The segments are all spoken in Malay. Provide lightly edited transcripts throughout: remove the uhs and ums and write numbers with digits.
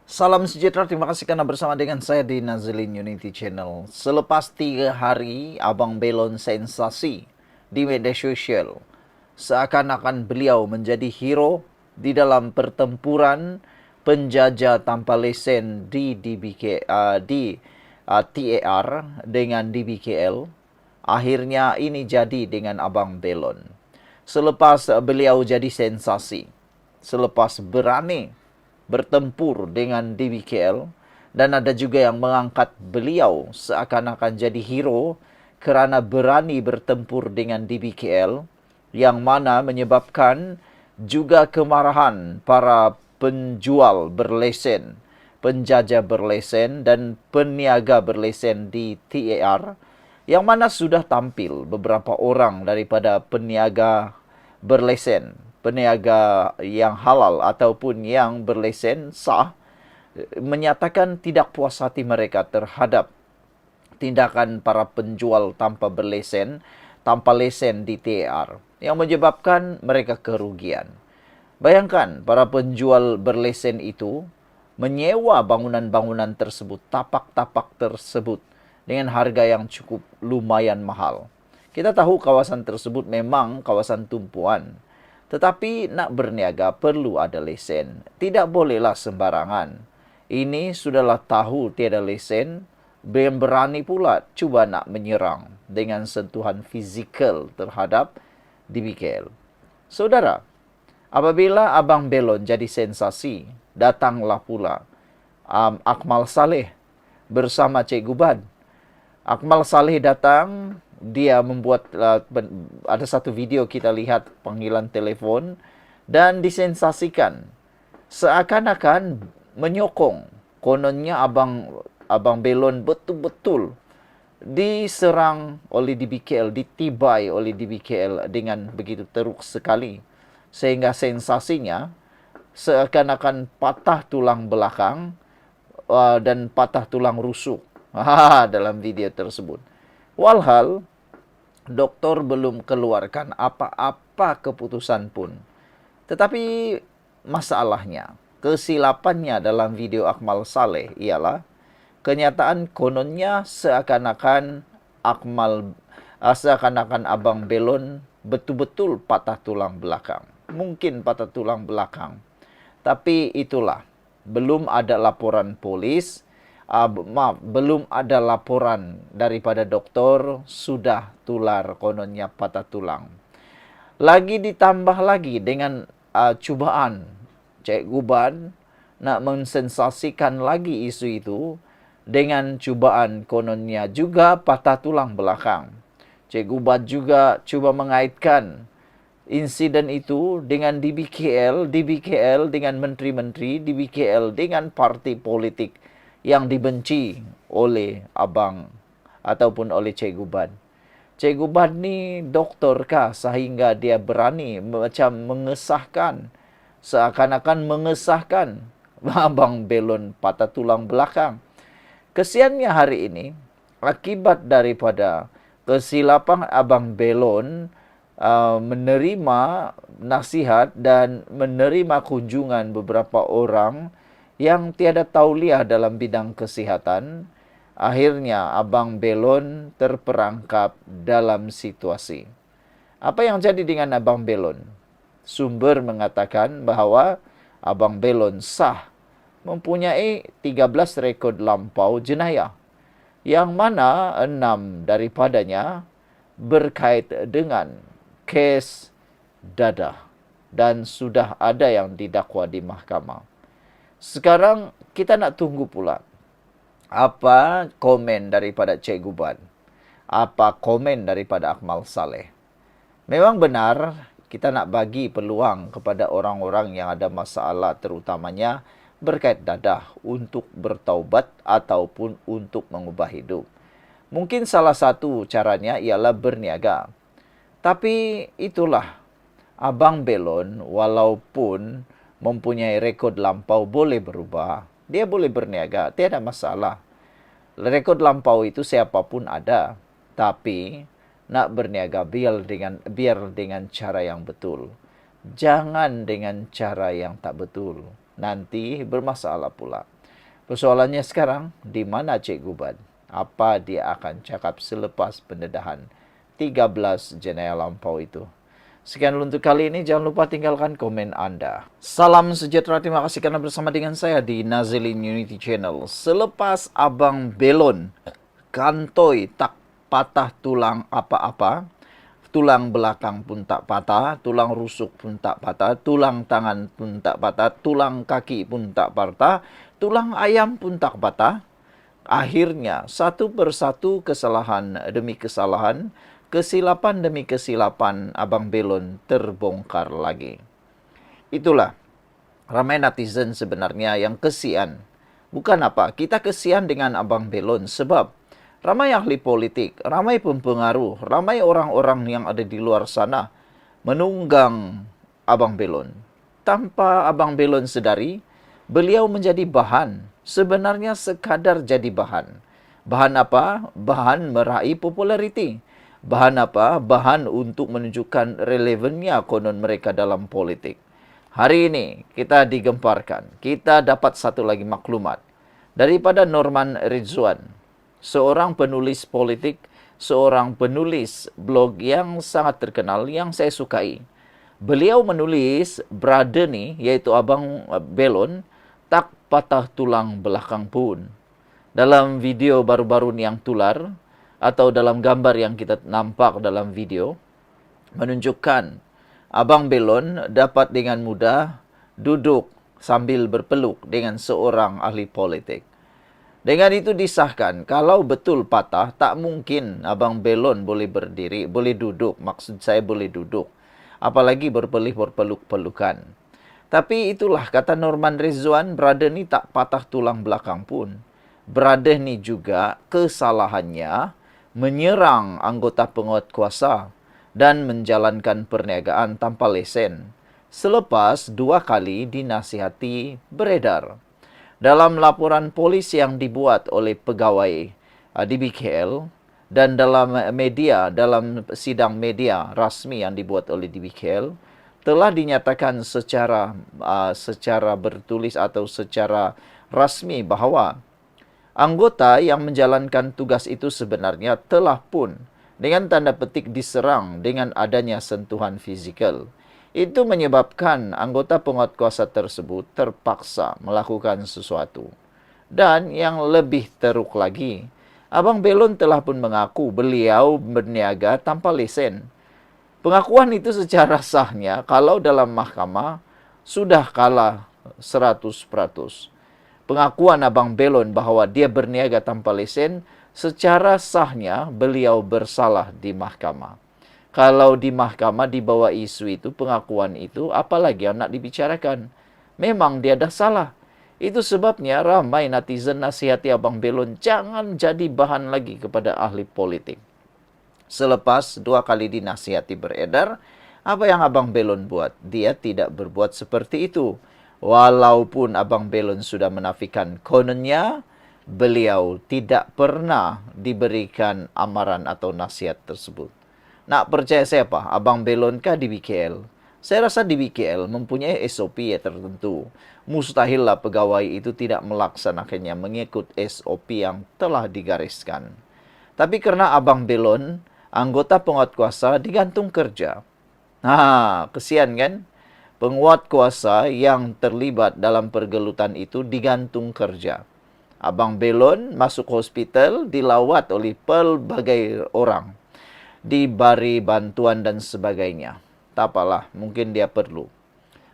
Salam sejahtera, terima kasih karena bersama dengan saya di Nazilin Unity Channel. Selepas 3 hari, Abang Belon sensasi di media sosial. Seakan-akan beliau menjadi hero di dalam pertempuran penjajah tanpa lesen di TAR dengan DBKL. Akhirnya ini jadi dengan Abang Belon. Selepas beliau jadi sensasi, selepas berani bertempur dengan DBKL, dan ada juga yang mengangkat beliau seakan-akan jadi hero kerana berani bertempur dengan DBKL, yang mana menyebabkan juga kemarahan para penjual berlesen, penjajah berlesen dan peniaga berlesen di TAR, yang mana sudah tampil beberapa orang daripada peniaga berlesen, peniaga yang halal ataupun yang berlesen sah, menyatakan tidak puas hati mereka terhadap tindakan para penjual tanpa lesen di TAR, yang menyebabkan mereka kerugian. Bayangkan, para penjual berlesen itu menyewa bangunan-bangunan tersebut, tapak-tapak tersebut, dengan harga yang cukup lumayan mahal. Kita tahu kawasan tersebut memang kawasan tumpuan, tetapi nak berniaga perlu ada lesen. Tidak bolehlah sembarangan. Ini sudahlah tahu tiada lesen, berani pula cuba nak menyerang dengan sentuhan fizikal terhadap DBKL. Saudara, apabila Abang Belon jadi sensasi, datanglah pula Akmal Saleh bersama Cikgu Ban. Akmal Saleh datang, dia membuat ada satu video kita lihat panggilan telefon dan disensasikan. Seakan-akan menyokong, kononnya Abang Belon betul-betul diserang oleh DBKL, ditibai oleh DBKL dengan begitu teruk sekali, sehingga sensasinya seakan-akan patah tulang belakang dan patah tulang rusuk dalam video tersebut. Walhal doktor belum keluarkan apa-apa keputusan pun. Tetapi masalahnya, kesilapannya dalam video Akmal Saleh ialah kenyataan kononnya seakan-akan Abang Belon betul-betul patah tulang belakang. Mungkin patah tulang belakang. Tapi itulah, belum ada laporan polis, belum ada laporan daripada doktor, sudah tular kononnya patah tulang. Lagi ditambah lagi dengan cubaan Cikgu Ban nak mensensasikan lagi isu itu dengan cubaan kononnya juga patah tulang belakang. Cikgu Ban juga cuba mengaitkan insiden itu dengan DBKL dengan menteri-menteri, DBKL dengan parti politik yang dibenci oleh abang ataupun oleh Cikgu Ban. Cikgu Ban ni doktor kah sehingga dia berani macam mengesahkan, seakan-akan mengesahkan Abang Belon patah tulang belakang. Kesiannya hari ini, akibat daripada kesilapan Abang Belon menerima nasihat dan menerima kunjungan beberapa orang yang tiada tauliah dalam bidang kesihatan, akhirnya Abang Belon terperangkap dalam situasi. Apa yang jadi dengan Abang Belon? Sumber mengatakan bahawa Abang Belon sah mempunyai 13 rekod lampau jenayah, yang mana 6 daripadanya berkait dengan kes dadah dan sudah ada yang didakwa di mahkamah. Sekarang kita nak tunggu pula apa komen daripada Cikgu Ban, apa komen daripada Akmal Saleh. Memang benar kita nak bagi peluang kepada orang-orang yang ada masalah, terutamanya berkait dadah, untuk bertaubat ataupun untuk mengubah hidup. Mungkin salah satu caranya ialah berniaga. Tapi itulah, Abang Belon walaupun mempunyai rekod lampau boleh berubah. Dia boleh berniaga, tiada masalah. Rekod lampau itu siapapun ada. Tapi nak berniaga biar dengan cara yang betul. Jangan dengan cara yang tak betul. Nanti bermasalah pula. Persoalannya sekarang, di mana Cik Guban? Apa dia akan cakap selepas pendedahan 13 Jenayah lampau itu? Sekian untuk kali ini, jangan lupa tinggalkan komen Anda. Salam sejahtera, terima kasih karena bersama dengan saya di Nazilin Unity Channel. Selepas Abang Belon, kantoi tak patah tulang apa-apa, tulang belakang pun tak patah, tulang rusuk pun tak patah, tulang tangan pun tak patah, tulang kaki pun tak patah, tulang ayam pun tak patah. Akhirnya, satu persatu kesalahan demi kesalahan, kesilapan demi kesilapan Abang Belon terbongkar lagi. Itulah ramai netizen sebenarnya yang kesian. Bukan apa, kita kesian dengan Abang Belon sebab ramai ahli politik, ramai pempengaruh, ramai orang-orang yang ada di luar sana menunggang Abang Belon. Tanpa Abang Belon sedari, beliau menjadi bahan. Sebenarnya sekadar jadi bahan. Bahan apa? Bahan meraih populariti. Bahan apa? Bahan untuk menunjukkan relevannya konon mereka dalam politik. Hari ini kita digemparkan. Kita dapat satu lagi maklumat daripada Norman Ridzuan, seorang penulis politik, seorang penulis blog yang sangat terkenal yang saya sukai. Beliau menulis brother ni, yaitu Abang Belon, tak patah tulang belakang pun. Dalam video baru-baru ni yang tular, atau dalam gambar yang kita nampak dalam video, menunjukkan Abang Belon dapat dengan mudah duduk sambil berpeluk dengan seorang ahli politik. Dengan itu disahkan, kalau betul patah, tak mungkin Abang Belon boleh berdiri, boleh duduk. Maksud saya boleh duduk. Apalagi berpeluk-pelukan. Tapi itulah kata Norman Ridzuan, brother ni tak patah tulang belakang pun. Brother ni juga kesalahannya menyerang anggota penguatkuasa dan menjalankan perniagaan tanpa lesen. Selepas 2 kali dinasihati beredar. Dalam laporan polis yang dibuat oleh pegawai DBKL dan dalam media, dalam sidang media rasmi yang dibuat oleh DBKL, telah dinyatakan secara bertulis atau secara rasmi bahawa anggota yang menjalankan tugas itu sebenarnya telah pun dengan tanda petik diserang dengan adanya sentuhan fizikal. Itu menyebabkan anggota penguatkuasa tersebut terpaksa melakukan sesuatu. Dan yang lebih teruk lagi, Abang Belon telah pun mengaku beliau berniaga tanpa lesen. Pengakuan itu secara sahnya kalau dalam mahkamah sudah kalah 100%. Pengakuan Abang Belon bahawa dia berniaga tanpa lesen, secara sahnya beliau bersalah di mahkamah. Kalau di mahkamah dibawa isu itu, pengakuan itu, apalagi yang nak dibicarakan. Memang dia dah salah. Itu sebabnya ramai netizen nasihati Abang Belon jangan jadi bahan lagi kepada ahli politik. Selepas 2 kali dinasihati beredar, apa yang Abang Belon buat? Dia tidak berbuat seperti itu. Walaupun Abang Belon sudah menafikan kononnya, beliau tidak pernah diberikan amaran atau nasihat tersebut. Nak percaya siapa? Abang Belon kah DBKL? Saya rasa DBKL mempunyai SOP tertentu. Mustahillah pegawai itu tidak melaksanakannya mengikut SOP yang telah digariskan. Tapi kerana Abang Belon, anggota penguatkuasa digantung kerja. Kesian kan? Penguatkuasa yang terlibat dalam pergelutan itu digantung kerja. Abang Belon masuk hospital dilawat oleh pelbagai orang, diberi bantuan dan sebagainya. Tak apalah, mungkin dia perlu.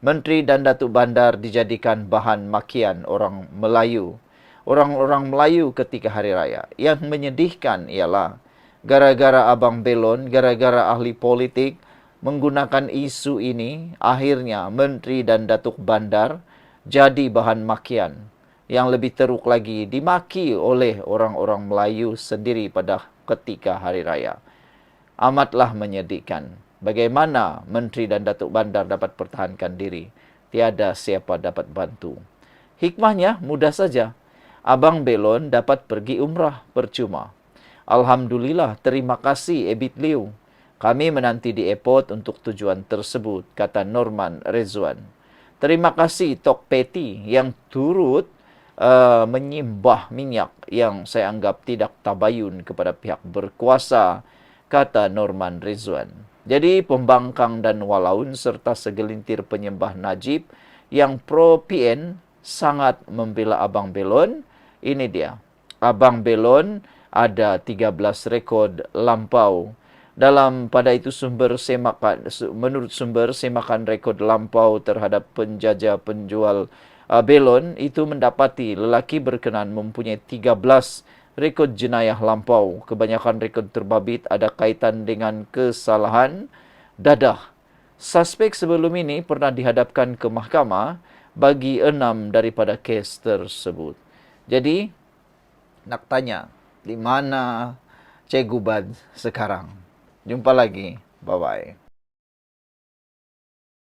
Menteri dan Datuk Bandar dijadikan bahan makian orang Melayu. Orang-orang Melayu ketika Hari Raya. Yang menyedihkan ialah gara-gara Abang Belon, gara-gara ahli politik menggunakan isu ini, akhirnya Menteri dan Datuk Bandar jadi bahan makian. Yang lebih teruk lagi, dimaki oleh orang-orang Melayu sendiri pada ketika Hari Raya. Amatlah menyedihkan. Bagaimana Menteri dan Datuk Bandar dapat pertahankan diri? Tiada siapa dapat bantu. Hikmahnya mudah saja. Abang Belon dapat pergi umrah percuma. Alhamdulillah, terima kasih Ebit Liu. Kami menanti di airport untuk tujuan tersebut, kata Norman Ridzuan. Terima kasih Tok Peti yang turut menyimbah minyak yang saya anggap tidak tabayun kepada pihak berkuasa, kata Norman Rizwan. Jadi pembangkang dan walaun serta segelintir penyembah Najib yang pro PN sangat membela Abang Belon. Ini dia. Abang Belon ada 13 rekod lampau. Pada itu menurut sumber semakan rekod lampau terhadap penjajah penjual belon itu mendapati lelaki berkenan mempunyai 13 rekod jenayah lampau. Kebanyakan rekod terbabit ada kaitan dengan kesalahan dadah. Suspek sebelum ini pernah dihadapkan ke mahkamah bagi 6 daripada kes tersebut. Jadi, nak tanya, di mana Cikgu Bad sekarang? Jumpa lagi. Bye-bye.